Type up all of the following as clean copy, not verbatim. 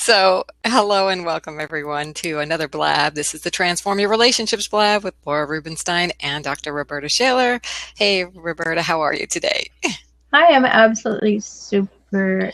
So, hello and welcome everyone to another Blab. This is the Transform Your Relationships Blab with Laura Rubenstein and Dr. Roberta Shaler. Hey, Roberta, how are you today? I am absolutely super.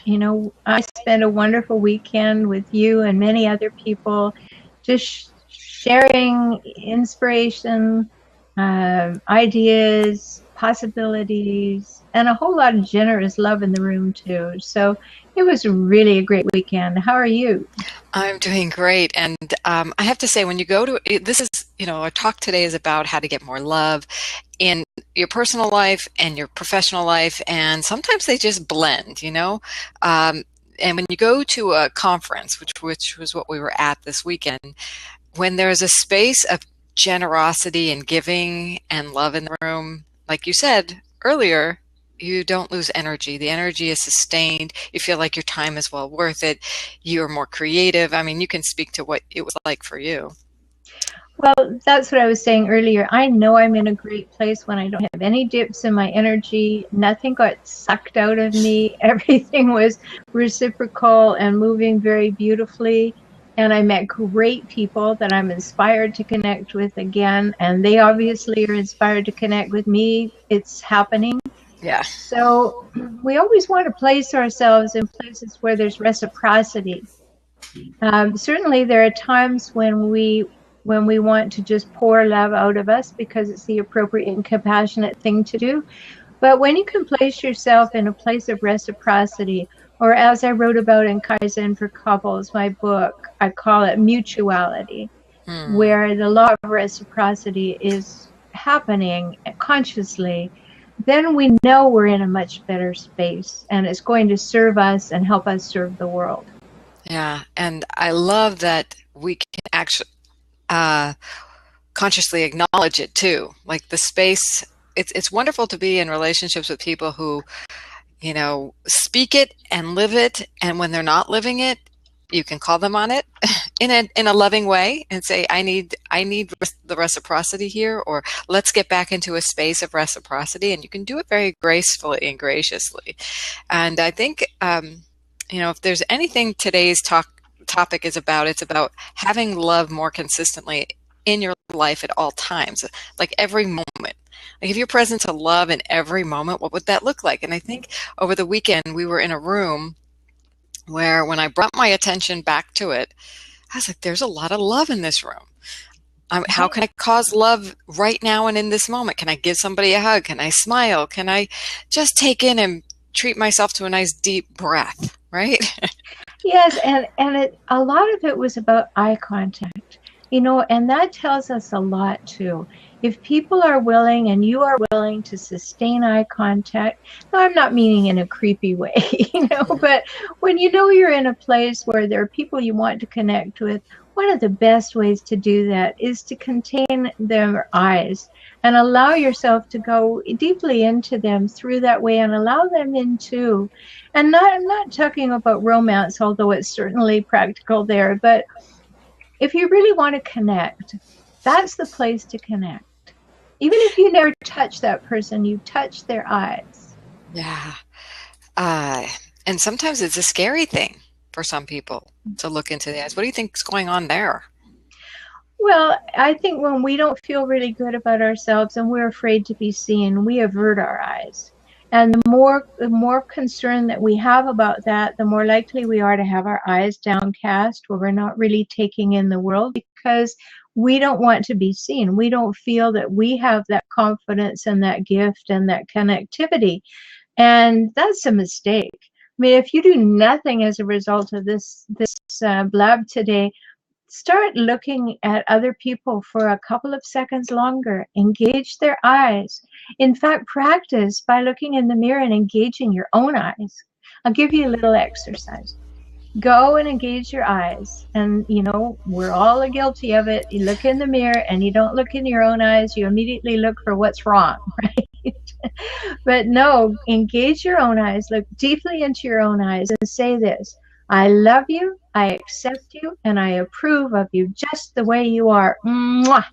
I spent a wonderful weekend with you and many other people, just sharing inspiration, ideas, possibilities, and a whole lot of generous love in the room, too. So it was really a great weekend. How are you? I'm doing great. And I have to say, when you go to this is, our talk today is about how to get more love in your personal life and your professional life. And sometimes they just blend. And when you go to a conference, which was what we were at this weekend, when there's a space of generosity and giving and love in the room, like you said earlier, you don't lose energy. The energy is sustained. You feel like your time is well worth it. You're more creative. I mean, you can speak to what it was like for you. Well, that's what I was saying earlier. I know I'm in a great place when I don't have any dips in my energy. Nothing got sucked out of me. Everything was reciprocal and moving very beautifully. And I met great people that I'm inspired to connect with again. And they obviously are inspired to connect with me. It's happening. Yeah. So we always want to place ourselves in places where there's reciprocity. Certainly, there are times when we want to just pour love out of us because it's the appropriate and compassionate thing to do. But when you can place yourself in a place of reciprocity, or as I wrote about in Kaizen for Couples, my book, I call it mutuality, where the law of reciprocity is happening consciously, then we know we're in a much better space and it's going to serve us and help us serve the world. Yeah. And I love that we can actually uh, consciously acknowledge it too. Like the space, it's wonderful to be in relationships with people who, speak it and live it. And when they're not living it, you can call them on it in a loving way and say, I need the reciprocity here, or let's get back into a space of reciprocity. And you can do it very gracefully and graciously. And I think, if there's anything today's topic is about, it's about having love more consistently in your life at all times, like every moment. Like if you're present to love in every moment, what would that look like? And I think over the weekend we were in a room where when I brought my attention back to it, I was like, there's a lot of love in this room. How can I cause love right now and in this moment? Can I give somebody a hug? Can I smile? Can I just take in and treat myself to a nice deep breath, right? Yes, and a lot of it was about eye contact, and that tells us a lot too. If people are willing and you are willing to sustain eye contact, now I'm not meaning in a creepy way, but when you're in a place where there are people you want to connect with, one of the best ways to do that is to contain their eyes and allow yourself to go deeply into them through that way and allow them in too. And I'm not talking about romance, although it's certainly practical there, but if you really want to connect, that's the place to connect. Even if you never touch that person, you touch their eyes. Yeah. And sometimes it's a scary thing for some people to look into the eyes. What do you think is going on there? Well, I think when we don't feel really good about ourselves and we're afraid to be seen, we avert our eyes. And the more concern that we have about that, the more likely we are to have our eyes downcast where we're not really taking in the world because we don't want to be seen. We don't feel that we have that confidence and that gift and that connectivity. And that's a mistake. I mean, if you do nothing as a result of this blab today, start looking at other people for a couple of seconds longer. Engage their eyes. In fact, practice by looking in the mirror and engaging your own eyes. I'll give you a little exercise. Go and engage your eyes. And, we're all guilty of it. You look in the mirror and you don't look in your own eyes. You immediately look for what's wrong, right? But no, engage your own eyes. Look deeply into your own eyes and say this. I love you, I accept you, and I approve of you just the way you are. Mwah!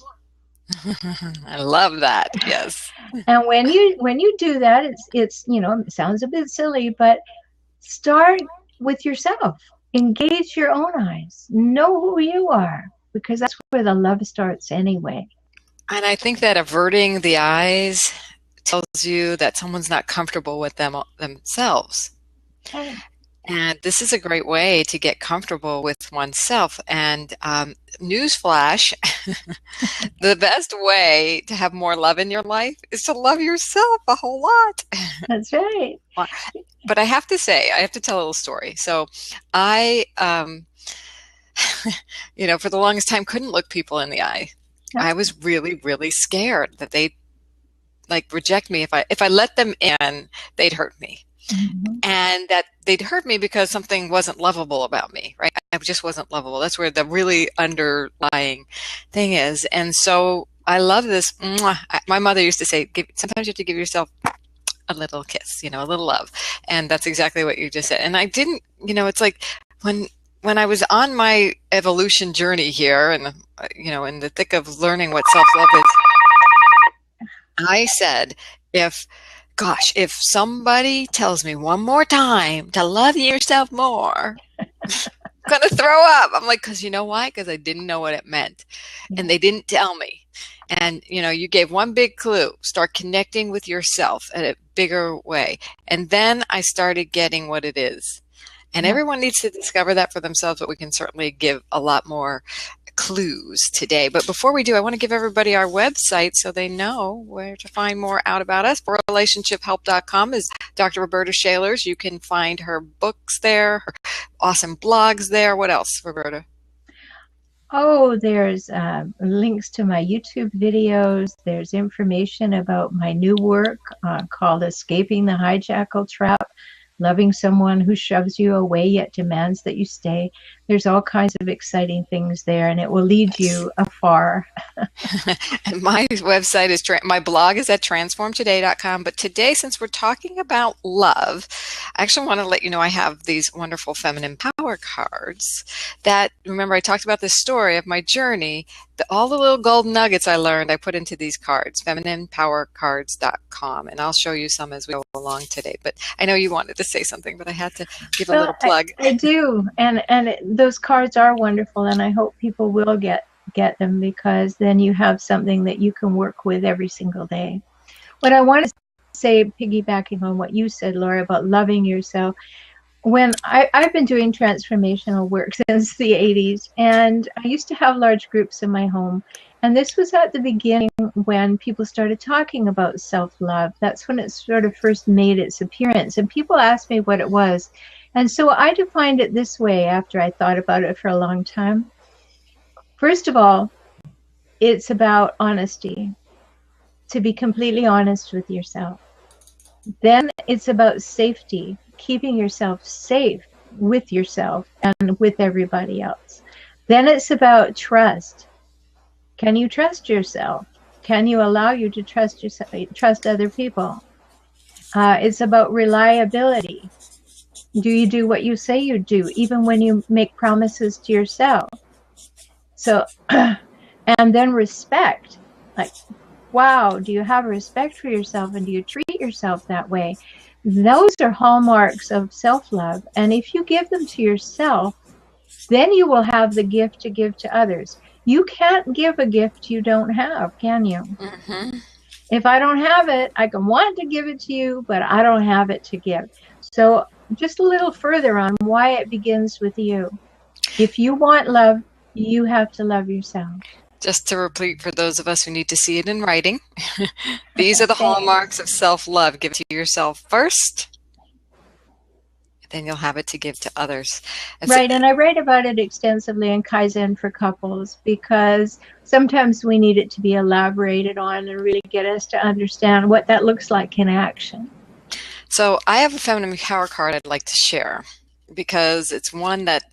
I love that. Yes. And when you do that, it sounds a bit silly, but start with yourself. engage your own eyes. Know who you are, because that's where the love starts anyway. And I think that averting the eyes tells you that someone's not comfortable with themselves. Okay. And this is a great way to get comfortable with oneself. And newsflash, the best way to have more love in your life is to love yourself a whole lot. That's right. But I have to say, I have to tell a little story. So I, for the longest time, couldn't look people in the eye. I was really, really scared that they'd reject me. If I let them in, they'd hurt me. Mm-hmm. And that they'd hurt me because something wasn't lovable about me, right? I just wasn't lovable. That's where the really underlying thing is. And so I love this. My mother used to say, sometimes you have to give yourself a little kiss, a little love. And that's exactly what you just said. And I didn't, it's like when I was on my evolution journey here and, in the thick of learning what self-love is, I said, if somebody tells me one more time to love yourself more, I'm going to throw up. I'm like, because you know why? Because I didn't know what it meant. And they didn't tell me. And, you gave one big clue. Start connecting with yourself in a bigger way. And then I started getting what it is. And everyone needs to discover that for themselves, but we can certainly give a lot more clues today. But before we do, I want to give everybody our website so they know where to find more out about us. relationshiphelp.com is Dr. Roberta Shaler's. You can find her books there, her awesome blogs there. What else, Roberta? Oh, there's links to my YouTube videos. There's information about my new work called Escaping the Jackal Trap. Loving someone who shoves you away yet demands that you stay. There's all kinds of exciting things there, and it will lead you afar. And my website is, my blog is at transformtoday.com. But today, since we're talking about love, I actually want to let you know I have these wonderful feminine power cards that, remember I talked about this story of my journey, all the little gold nuggets I learned, I put into these cards, femininepowercards.com. And I'll show you some as we go along today. But I know you wanted to say something, but I had to give a little plug. I do. Those cards are wonderful, and I hope people will get them, because then you have something that you can work with every single day. What I want to say, piggybacking on what you said, Laura, about loving yourself, when I've been doing transformational work since the 80s, and I used to have large groups in my home, and this was at the beginning when people started talking about self-love. That's when it sort of first made its appearance, and people asked me what it was. And so I defined it this way after I thought about it for a long time. First of all, it's about honesty, to be completely honest with yourself. Then it's about safety, keeping yourself safe with yourself and with everybody else. Then it's about trust. Can you trust yourself? Can you allow you to trust other people? It's about reliability. Do you do what you say you do, even when you make promises to yourself? So, and then respect. Like, wow, do you have respect for yourself, and do you treat yourself that way? Those are hallmarks of self-love. And if you give them to yourself, then you will have the gift to give to others. You can't give a gift you don't have, can you? Mm-hmm. If I don't have it, I can want to give it to you, but I don't have it to give. So just a little further on why it begins with you. If you want love, you have to love yourself. Just to repeat for those of us who need to see it in writing, these are the hallmarks of self-love. Give it to yourself first, then you'll have it to give to others. Right, and I write about it extensively in Kaizen for couples, because sometimes we need it to be elaborated on and really get us to understand what that looks like in action. So I have a feminine power card I'd like to share, because it's one that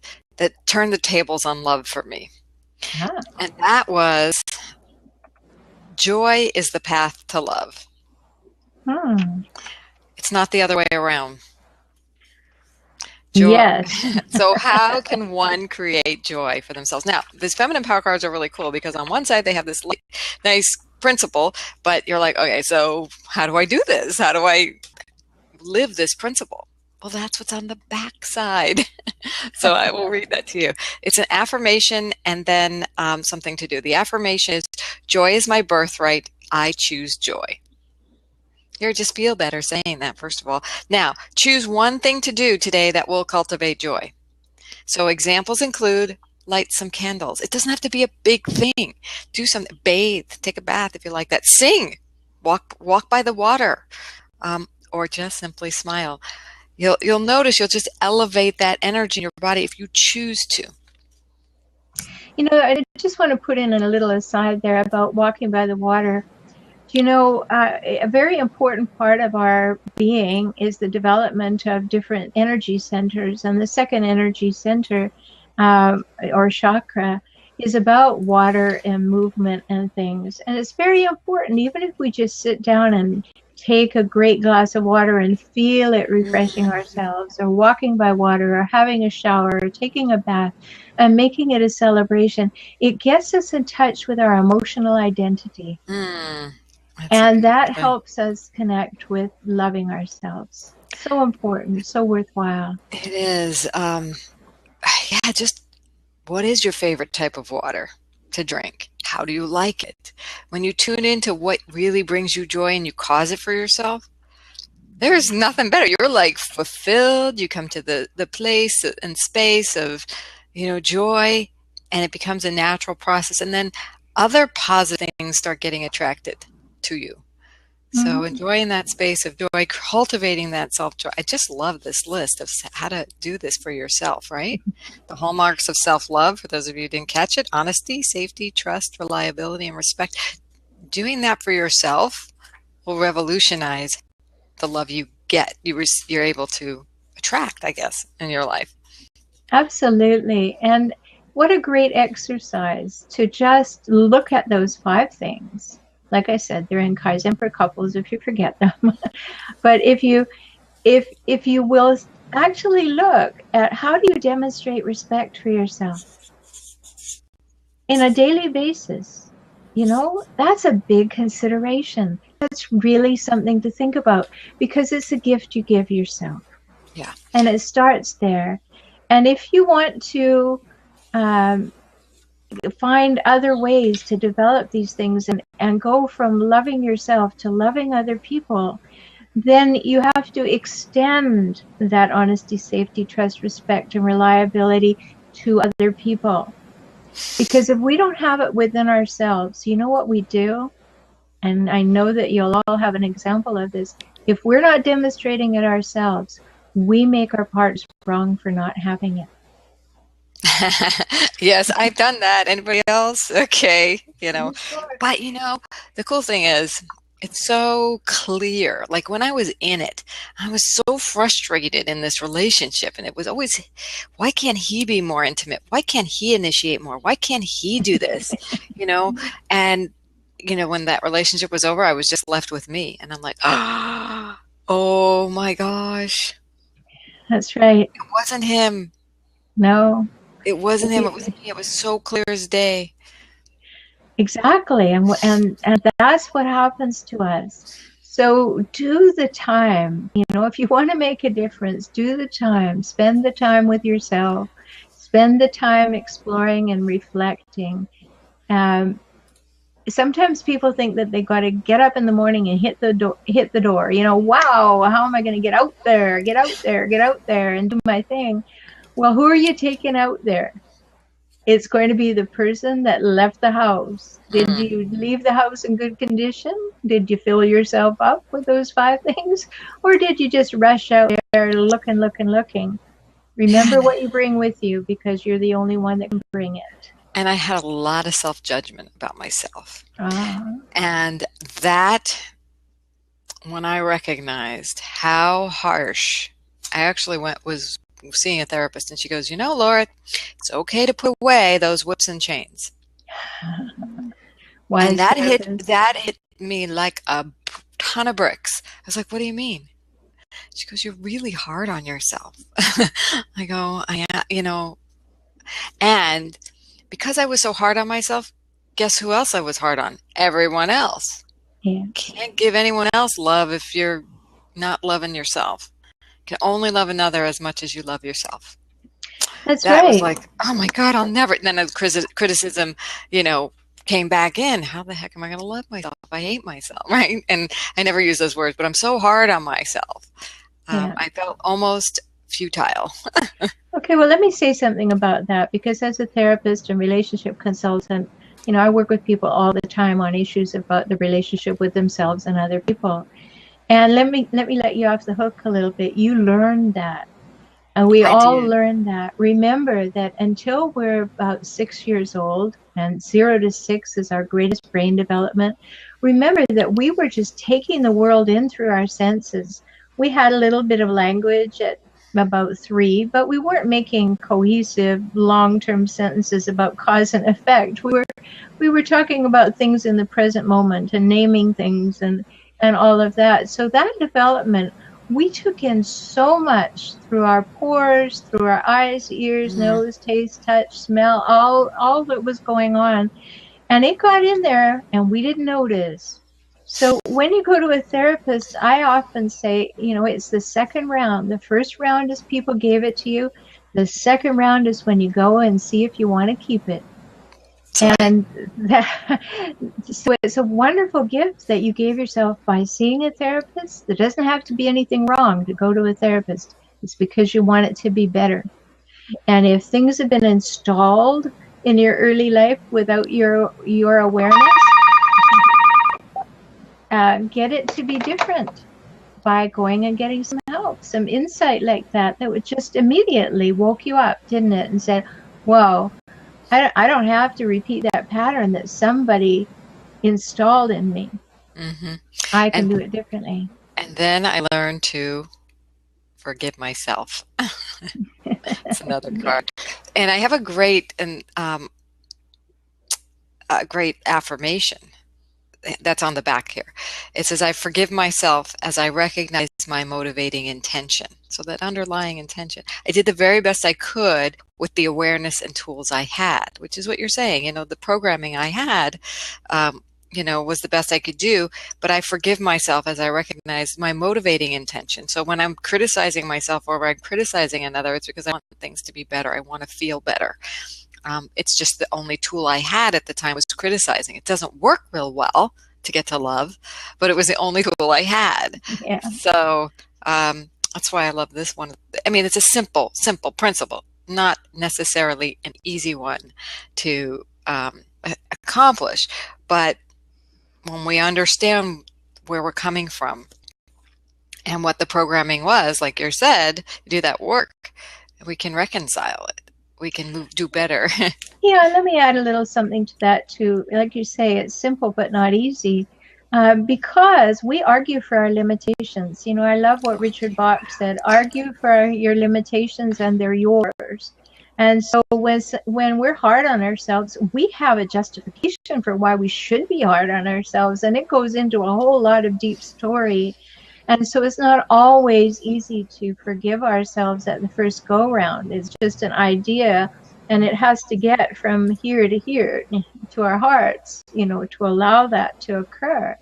turned the tables on love for me. Ah. And that was, joy is the path to love. It's not the other way around. Joy. Yes. So how can one create joy for themselves? Now, these feminine power cards are really cool, because on one side they have this nice principle, but you're like, okay, so how do I do this? How do I live this principle? Well, that's what's on the back side. So I will read that to you. It's an affirmation and then something to do. The affirmation is, joy is my birthright. I choose joy. Here, just feel better saying that, first of all. Now, choose one thing to do today that will cultivate joy. So examples include light some candles. It doesn't have to be a big thing. Do something, bathe, take a bath if you like that. Sing, walk by the water, or just simply smile. You'll notice you'll just elevate that energy in your body if you choose to. You know, I just want to put in a little aside there about walking by the water. You know, a very important part of our being is the development of different energy centers. And the second energy center, or chakra, is about water and movement and things. And it's very important, even if we just sit down and take a great glass of water and feel it refreshing ourselves, or walking by water, or having a shower, or taking a bath, and making it a celebration. It gets us in touch with our emotional identity. And that helps us connect with loving ourselves. So important, so worthwhile. It is. Yeah, just what is your favorite type of water to drink? How do you like it? When you tune into what really brings you joy and you cause it for yourself, there's nothing better. You're like fulfilled. You come to the place and space of, joy, and it becomes a natural process. And then other positive things start getting attracted to you. So enjoying that space of joy, cultivating that self-joy. I just love this list of how to do this for yourself, right? The hallmarks of self-love, for those of you who didn't catch it: honesty, safety, trust, reliability, and respect. Doing that for yourself will revolutionize the love you get, you're able to attract, I guess, in your life. Absolutely. And what a great exercise to just look at those 5 things. Like I said, they're in Kaizen for couples if you forget them. But if you will actually look at, how do you demonstrate respect for yourself in a daily basis? That's a big consideration. That's really something to think about, because it's a gift you give yourself. Yeah. And it starts there. And if you want to find other ways to develop these things and go from loving yourself to loving other people, then you have to extend that honesty, safety, trust, respect, and reliability to other people. Because if we don't have it within ourselves, you know what we do? And I know that you'll all have an example of this. If we're not demonstrating it ourselves, we make our partners wrong for not having it. Yes, I've done that. Anybody else? Okay. Sure. But the cool thing is, it's so clear. Like when I was in it, I was so frustrated in this relationship. And it was always, why can't he be more intimate? Why can't he initiate more? Why can't he do this? And, when that relationship was over, I was just left with me. And I'm like, oh my gosh. That's right. It wasn't him. No. It wasn't him. It was me. It was so clear as day. Exactly. And that's what happens to us. So do the time. If you want to make a difference, do the time. Spend the time with yourself. Spend the time exploring and reflecting. Sometimes people think that they got to get up in the morning and hit the door. Wow, how am I going to get out there and do my thing? Well, who are you taking out there? It's going to be the person that left the house. Did you leave the house in good condition? Did you fill yourself up with those 5 things? Or did you just rush out there looking? Remember what you bring with you, because you're the only one that can bring it. And I had a lot of self-judgment about myself. And that, when I recognized how harsh, I actually was seeing a therapist, and she goes, Laura, it's okay to put away those whips and chains. And that hit me like a ton of bricks. I was like, what do you mean? She goes, you're really hard on yourself. I go, and because I was so hard on myself, guess who else I was hard on? Everyone else. Yeah. Can't give anyone else love if you're not loving yourself. can only love another as much as you love yourself. That's That was right. like, oh my God, I'll never. Then the criticism, you know, came back in. How the heck am I going to love myself if I hate myself, right? And I never use those words, but I'm so hard on myself. Yeah. I felt almost futile. Okay, well, let me say something about that, because as a therapist and relationship consultant, you know, I work with people all the time on issues about the relationship with themselves and other people. And let you off the hook a little bit. You learn that. And we I all did. learn that. Remember that until we're about 6 years old, and 0 to 6 is our greatest brain development, remember that we were just taking the world in through our senses. We had a little bit of language at about 3, but we weren't making cohesive long-term sentences about cause and effect. We were talking about things in the present moment and naming things and all of that. So that development, we took in so much through our pores, through our eyes, ears, Mm, nose, taste, touch, smell, all that was going on. And it got in there and we didn't notice. So when you go to a therapist, I often say, you know, it's the second round. The first round is people gave it to you. The second round is when you go and see if you want to keep it. that's right. And that, so it's a wonderful gift that you gave yourself by seeing a therapist. There doesn't have to be anything wrong to go to a therapist. It's because you want it to be better. And if things have been installed in your early life without your awareness, get it to be different by going and getting some help, some insight like that would just immediately woke you up, didn't it? And said, whoa, I don't have to repeat that pattern that somebody installed in me. Hmm. I can do And it differently. and then I learned to forgive myself. It's another Yeah. part. And I have a great affirmation that's on the back here. It says, I forgive myself as I recognize my motivating intention. So that underlying intention. I did the very best I could with the awareness and tools I had, which is what you're saying. You know, the programming I had, was the best I could do, but I forgive myself as I recognize my motivating intention. So when I'm criticizing myself or I'm criticizing another, it's because I want things to be better. I want to feel better. It's just the only tool I had at the time was criticizing. It doesn't work real well to get to love, but it was the only tool I had. Yeah. So that's why I love this one. I mean, it's a simple principle, not necessarily an easy one to accomplish. But when we understand where we're coming from and what the programming was, like you said, do that work, we can reconcile it. We can do better. Yeah, let me add a little something to that too. Like you say, it's simple but not easy. Because we argue for our limitations. You know, I love what Richard Bach said, argue for your limitations and they're yours. And so when we're hard on ourselves, we have a justification for why we should be hard on ourselves. And it goes into a whole lot of deep story. And so it's not always easy to forgive ourselves at the first go round. It's just an idea, and it has to get from here to here to our hearts, you know, to allow that to occur.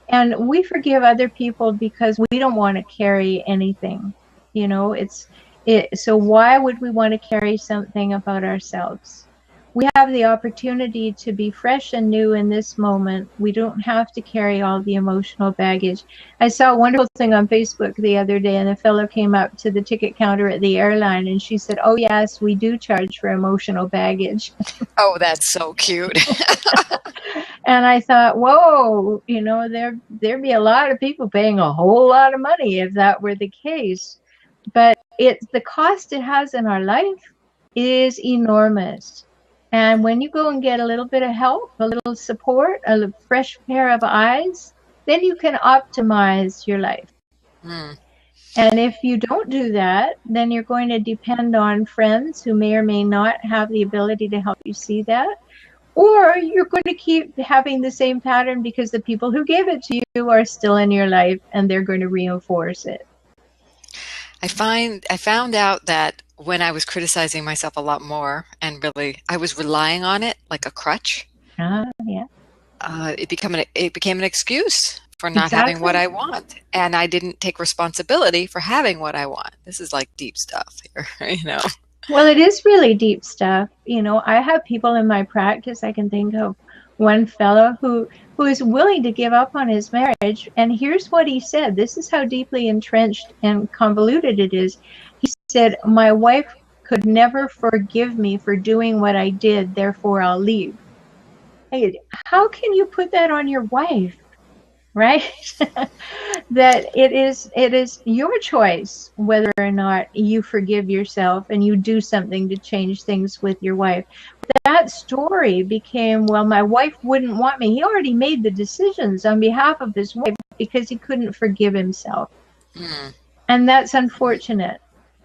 And we forgive other people because we don't want to carry anything. You know, so why would we want to carry something about ourselves? We have the opportunity to be fresh and new in this moment. We don't have to carry all the emotional baggage. I saw a wonderful thing on Facebook the other day, and a fellow came up to the ticket counter at the airline, and she said, oh yes, we do charge for emotional baggage. Oh, that's so cute. And I thought, whoa, you know, there'd be a lot of people paying a whole lot of money if that were the case. But the cost it has in our life is enormous. And when you go and get a little bit of help, a little support, a fresh pair of eyes, then you can optimize your life. Mm. And if you don't do that, then you're going to depend on friends who may or may not have the ability to help you see that. Or you're going to keep having the same pattern because the people who gave it to you are still in your life and they're going to reinforce it. I found out that when I was criticizing myself a lot more and really I was relying on it like a crutch, Ah, yeah. it became an excuse for not having what Exactly. I want. And I didn't take responsibility for having what I want. This is like deep stuff here, you know. Well, it is really deep stuff. I have people in my practice. I can think of one fellow who is willing to give up on his marriage. And here's what he said. This is how deeply entrenched and convoluted it is. He said, "My wife could never forgive me for doing what I did, therefore I'll leave." Hey, how can you put that on your wife? Right? That it is your choice whether or not you forgive yourself and you do something to change things with your wife. That story became, well, my wife wouldn't want me. He already made the decisions on behalf of his wife because he couldn't forgive himself. Mm. And that's unfortunate.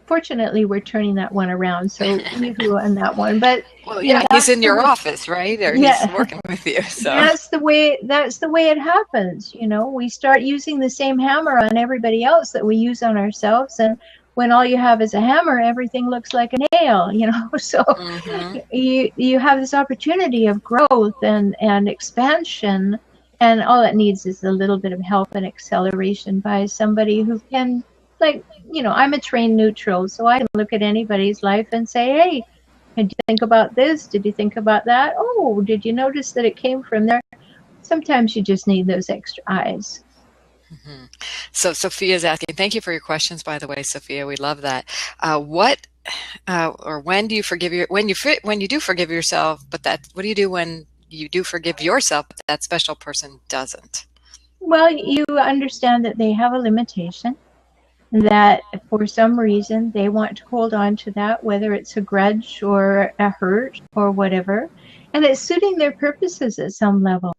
Fortunately, we're turning that one around, so you on that one. But Well, yeah, he's that's in the your way. office, right? Or he's Yeah, working with you. So, that's the way it happens. We start using the same hammer on everybody else that we use on ourselves, and when all you have is a hammer, everything looks like a nail. So hmm you have this opportunity of growth and expansion, and all it needs is a little bit of help and acceleration by somebody who can, like, I'm a trained neutral, so I can look at anybody's life and say, hey, did you think about this? Did you think about that? Oh, did you notice that it came from there? Sometimes you just need those extra eyes. hmm So Sophia's asking, thank you for your questions, by the way, Sophia. We love that. What or when do you forgive when you do forgive yourself, but what do you do when you do forgive yourself, but that special person doesn't? Well, you understand that they have a limitation, that for some reason they want to hold on to that, whether it's a grudge or a hurt or whatever, and it's suiting their purposes at some level.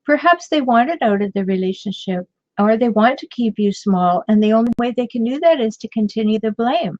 Perhaps they want it out of the relationship, or they want to keep you small, and the only way they can do that is to continue the blame.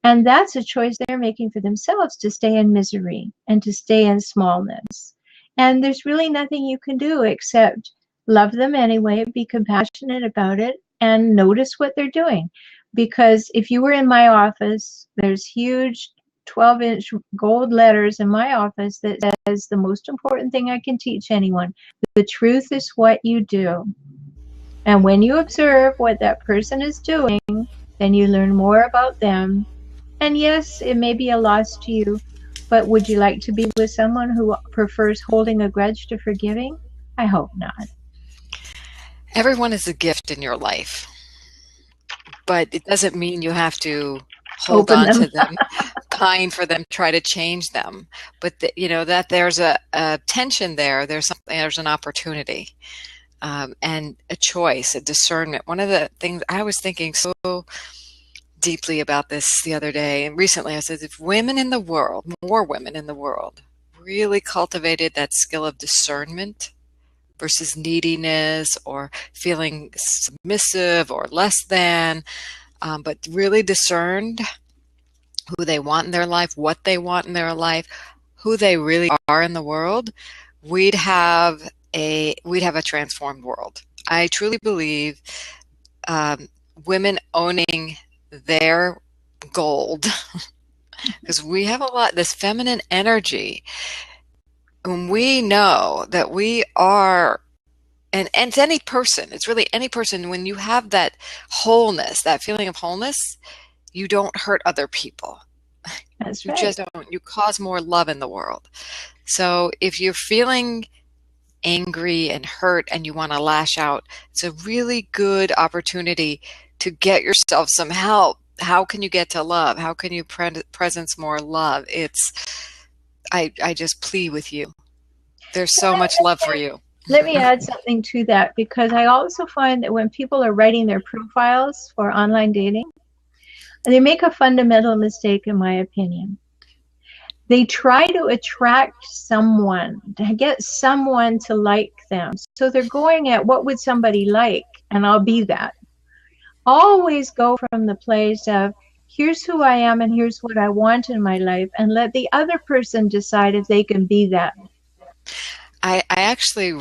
And that's a choice they're making for themselves, to stay in misery and to stay in smallness. And there's really nothing you can do except love them anyway, be compassionate about it, and notice what they're doing. Because if you were in my office, there's huge 12-inch gold letters in my office that says the most important thing I can teach anyone: the truth is what you do. And when you observe what that person is doing, then you learn more about them. And yes, it may be a loss to you, but would you like to be with someone who prefers holding a grudge to forgiving? I hope not. Everyone is a gift in your life, but it doesn't mean you have to hold Open on them. to them, pine for them, try to change them. But that there's a tension there. There's an opportunity, and a choice, a discernment. One of the things I was thinking so deeply about this the other day and recently, I said, if women in the world, more women in the world, really cultivated that skill of discernment versus neediness or feeling submissive or less than, but really discerned who they want in their life, what they want in their life, who they really are in the world, we'd have a transformed world. I truly believe women owning their gold, because we have a lot, this feminine energy, and we know that we are, and it's any person, it's really any person, when you have that wholeness, that feeling of wholeness, you don't hurt other people. That's You right. just don't. You cause more love in the world. So if you're feeling angry and hurt and you want to lash out, it's a really good opportunity to get yourself some help. How can you get to love? How can you presence more love? I just plead with you. There's so much love for you. Let me add something to that, because I also find that when people are writing their profiles for online dating, they make a fundamental mistake, in my opinion. They try to attract someone, to get someone to like them. So they're going at, what would somebody like? And I'll be that. Always go from the place of, here's who I am and here's what I want in my life, and let the other person decide if they can be that. I actually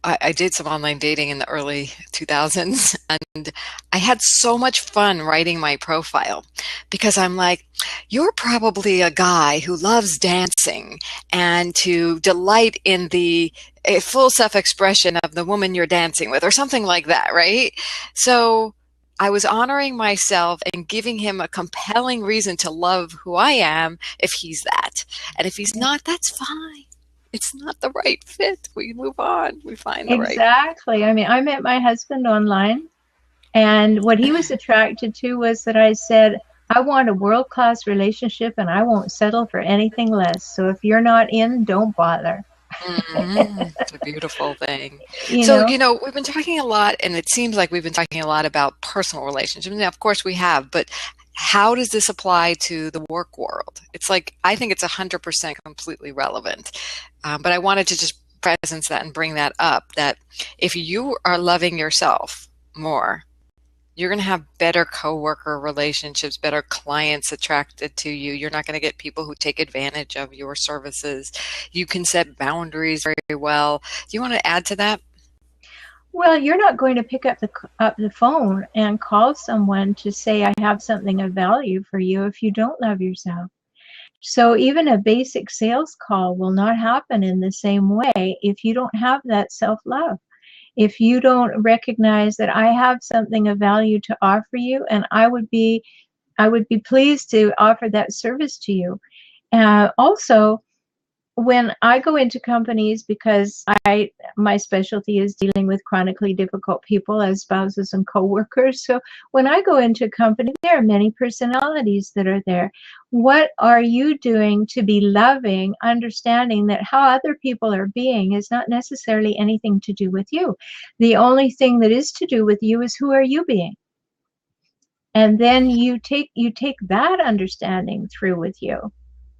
I did some online dating in the early 2000s, and I had so much fun writing my profile because I'm like, you're probably a guy who loves dancing and to delight in the full self-expression of the woman you're dancing with, or something like that, right? So I was honoring myself and giving him a compelling reason to love who I am if he's that. And if he's not, that's fine. It's not the right fit. We move on. We find the right. Exactly. I mean, I met my husband online, and what he was attracted to was that I said, I want a world-class relationship and I won't settle for anything less. So if you're not in, don't bother. It's a beautiful thing. You So, know, we've been talking a lot, and it seems like we've been talking a lot about personal relationships. Now, of course, we have, but how does this apply to the work world? It's like, I think it's 100% completely relevant. But I wanted to just presence that and bring that up, that if you are loving yourself more, you're going to have better coworker relationships, better clients attracted to you. You're not going to get people who take advantage of your services. You can set boundaries very well. Do you want to add to that? well, you're not going to pick up the phone and call someone to say I have something of value for you if you don't love yourself. So even a basic sales call will not happen in the same way if you don't have that self-love. If you don't recognize that I have something of value to offer you, and I would be pleased to offer that service to you. Also, when I go into companies, because my specialty is dealing with chronically difficult people as spouses and coworkers. So when I go into a company, there are many personalities that are there. What are you doing to be loving, understanding that how other people are being is not necessarily anything to do with you. The only thing that is to do with you is who are you being? And then you take that understanding through with you,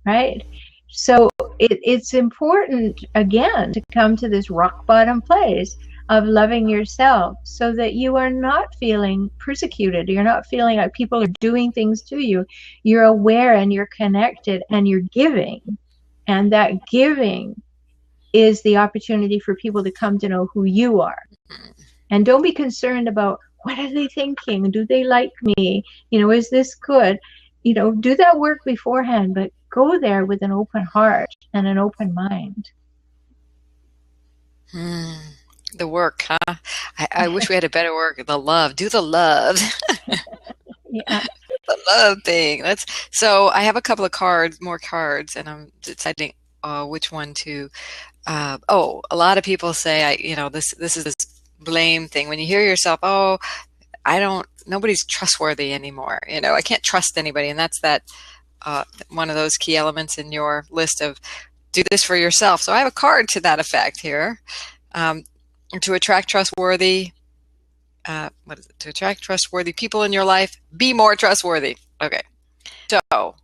right? So it's important, again, to come to this rock bottom place of loving yourself so that you are not feeling persecuted. You're not feeling like people are doing things to you. You're aware and you're connected and you're giving. And that giving is the opportunity for people to come to know who you are. And don't be concerned about what are they thinking? Do they like me? Is this good? Do that work beforehand, but go there with an open heart and an open mind. The work, huh? I wish we had a better word. The love. Do the love. Yeah. The love thing. So I have a couple of more cards, and I'm deciding which one to. A lot of people say, this is this blame thing. When you hear yourself, nobody's trustworthy anymore. I can't trust anybody. And that's one of those key elements in your list of do this for yourself. So I have a card to that effect here. To attract trustworthy, what is it? To attract trustworthy people in your life, be more trustworthy. Okay. So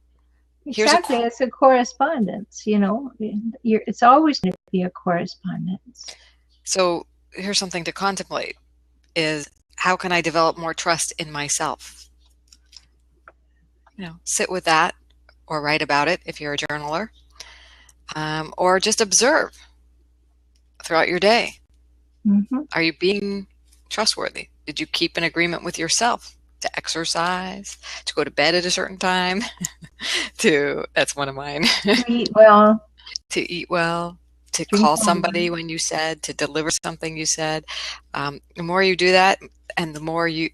exactly. It's a correspondence, it's always going to be a correspondence. So here's something to contemplate is how can I develop more trust in myself? Sit with that or write about it if you're a journaler, or just observe throughout your day. Mm-hmm. Are you being trustworthy? Did you keep an agreement with yourself to exercise, to go to bed at a certain time? That's one of mine. To eat well. To eat well. To call somebody when you said, to deliver something you said. The more you do that, and the more you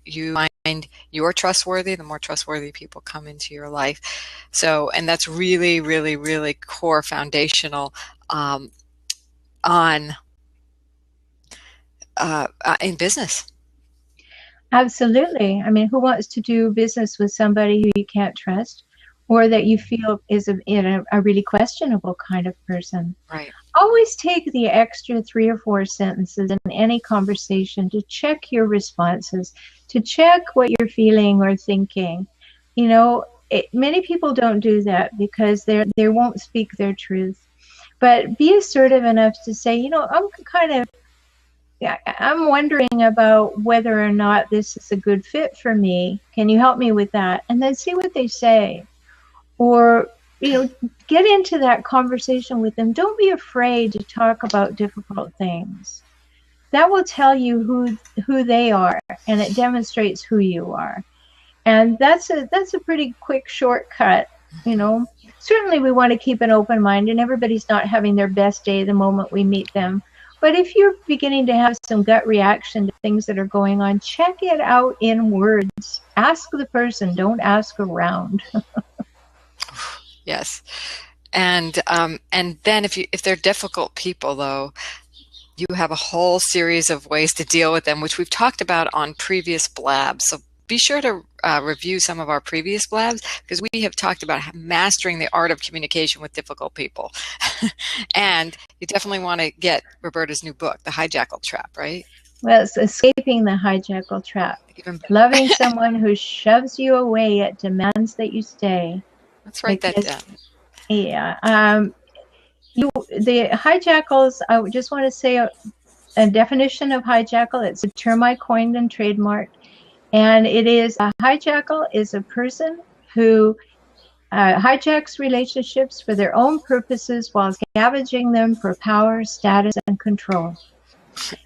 find you're trustworthy, the more trustworthy people come into your life. So, and that's really, really, really core foundational in business. Absolutely. I mean, who wants to do business with somebody who you can't trust, or that you feel is a really questionable kind of person? Right. Always take the extra 3 or 4 sentences in any conversation to check your responses, to check what you're feeling or thinking. Many people don't do that because they won't speak their truth. But be assertive enough to say, I'm wondering about whether or not this is a good fit for me. Can you help me with that? And then see what they say. Or get into that conversation with them. Don't be afraid to talk about difficult things. That will tell you who they are, and it demonstrates who you are. And that's a pretty quick shortcut. Certainly we want to keep an open mind, and everybody's not having their best day the moment we meet them. But if you're beginning to have some gut reaction to things that are going on, check it out in words. Ask the person, don't ask around. Yes. And then if they're difficult people, though, you have a whole series of ways to deal with them, which we've talked about on previous blabs. So be sure to review some of our previous blabs, because we have talked about mastering the art of communication with difficult people. And you definitely want to get Roberta's new book, The Hijackal Trap, right? Well, it's escaping the hijackal trap. Loving someone who shoves you away yet demands that you stay. Let's write that down. Yeah. The hijackals, I just want to say a definition of hijackal. It's a term I coined and trademarked. And it is, a hijackal is a person who hijacks relationships for their own purposes while scavenging them for power, status, and control.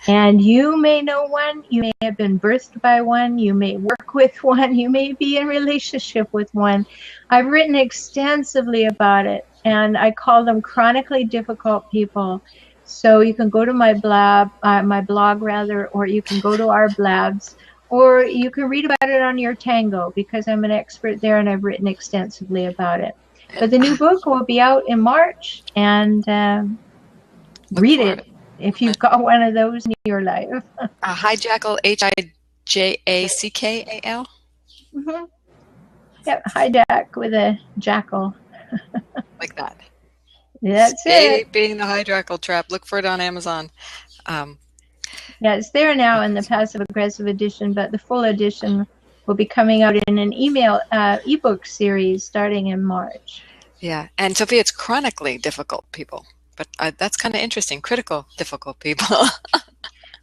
And you may know one, you may have been birthed by one, you may work with one, you may be in relationship with one. I've written extensively about it, and I call them chronically difficult people. So you can go to my blog, or you can go to our blabs, or you can read about it on your Tango, because I'm an expert there and I've written extensively about it. But the new book will be out in March, and read it if you've got one of those in your life. Hijackal, Hijackal. Mm-hmm. Yep, hijack with a jackal. Like that. That's Escaping the Hijackal Trap. Look for it on Amazon. Yeah, it's there now in the passive aggressive edition, but the full edition will be coming out in an ebook series starting in March. Yeah, and Sophia, it's chronically difficult people, but that's kind of interesting. Critical difficult people.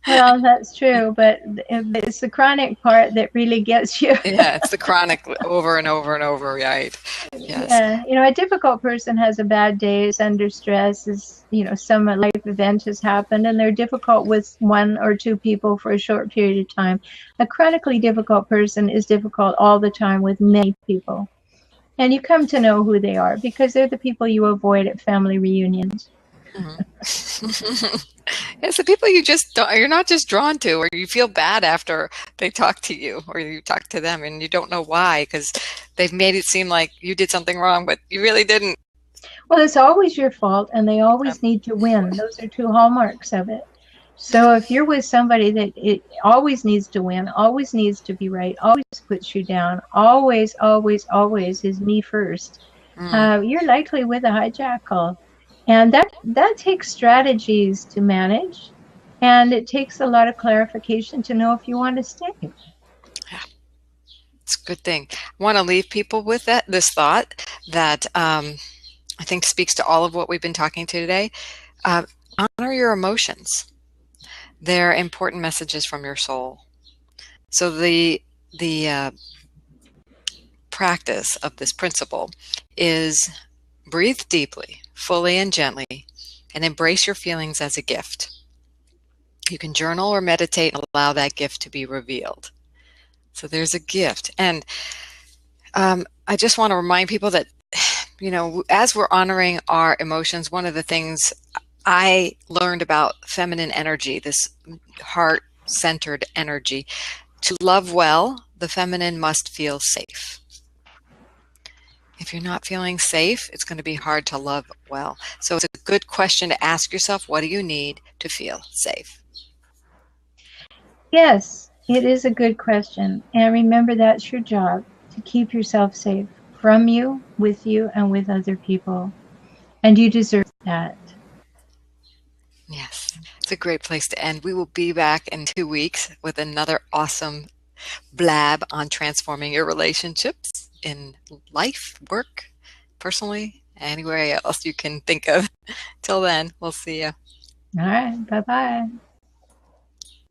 Well, that's true, but it's the chronic part that really gets you. Yeah, it's the chronic over and over and over, right? Yes. Yeah, a difficult person has a bad day, is under stress, some life event has happened, and they're difficult with one or two people for a short period of time. A chronically difficult person is difficult all the time with many people. And you come to know who they are because they're the people you avoid at family reunions. Mm-hmm. It's the people you're not just drawn to, or you feel bad after they talk to you or you talk to them and you don't know why, because they've made it seem like you did something wrong, but you really didn't. Well, it's always your fault, and they always need to win. Those are two hallmarks of it. So if you're with somebody that it always needs to win, always needs to be right, always puts you down, always is me first, you're likely with a hijackal. And that takes strategies to manage, and it takes a lot of clarification to know if you want to stay. Yeah, it's a good thing. I want to leave people with this thought that I think speaks to all of what we've been talking to today. Honor your emotions. They're important messages from your soul. So the practice of this principle is breathe deeply, fully and gently, and embrace your feelings as a gift. You can journal or meditate and allow that gift to be revealed. So there's a gift. And I just want to remind people that, as we're honoring our emotions, one of the things I learned about feminine energy, this heart-centered energy, to love well, the feminine must feel safe. If you're not feeling safe, it's going to be hard to love well. So it's a good question to ask yourself, what do you need to feel safe? Yes, it is a good question. And remember, that's your job, to keep yourself safe from you, with you, and with other people. And you deserve that. Yes, it's a great place to end. We will be back in 2 weeks with another awesome blab on transforming your relationships in life, work, personally, anywhere else you can think of. Till then, we'll see you. All right. Bye-bye.